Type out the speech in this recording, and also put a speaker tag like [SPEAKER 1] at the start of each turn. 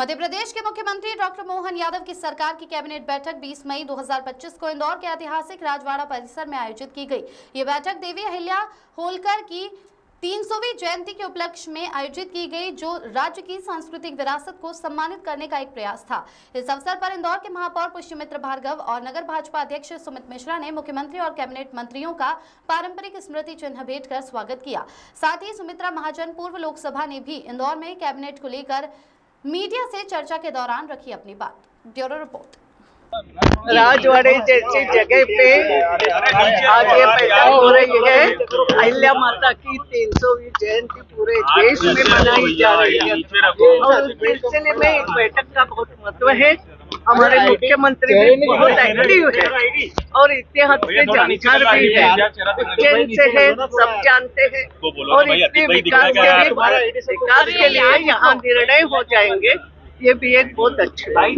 [SPEAKER 1] मध्य प्रदेश के मुख्यमंत्री डॉक्टर मोहन यादव की सरकार की कैबिनेट बैठक 20 मई 2025 को इंदौर के ऐतिहासिक राजवाड़ा परिसर में आयोजित की गई। ये बैठक देवी अहिल्या होलकर की 300वीं जयंती के उपलक्ष्य में आयोजित की गई, जो राज्य की सांस्कृतिक विरासत को सम्मानित करने का एक प्रयास था। इस अवसर पर इंदौर के महापौर पुष्यमित्र भार्गव और नगर भाजपा अध्यक्ष सुमित मिश्रा ने मुख्यमंत्री और कैबिनेट मंत्रियों का पारंपरिक स्मृति चिन्ह भेंट कर स्वागत किया। साथ ही सुमित्रा महाजन पूर्व लोकसभा ने भी इंदौर में कैबिनेट को लेकर मीडिया से चर्चा के दौरान रखी अपनी बात। Bureau report.
[SPEAKER 2] राजवाड़े जैसी जगह पे आज ये बैठक हो रही है। अहिल्या माता की 300वीं जयंती पूरे देश में मनाई जा रही है और उस सिलसिले में एक बैठक का बहुत महत्व है। हमारे मुख्यमंत्री भी बहुत एक्टिव है और इतिहास के जानकार भी है, उज्जैन से है, सब जानते हैं और इसके विकास के लिए यहाँ निर्णय हो जाएंगे, ये भी एक बहुत अच्छी बात है।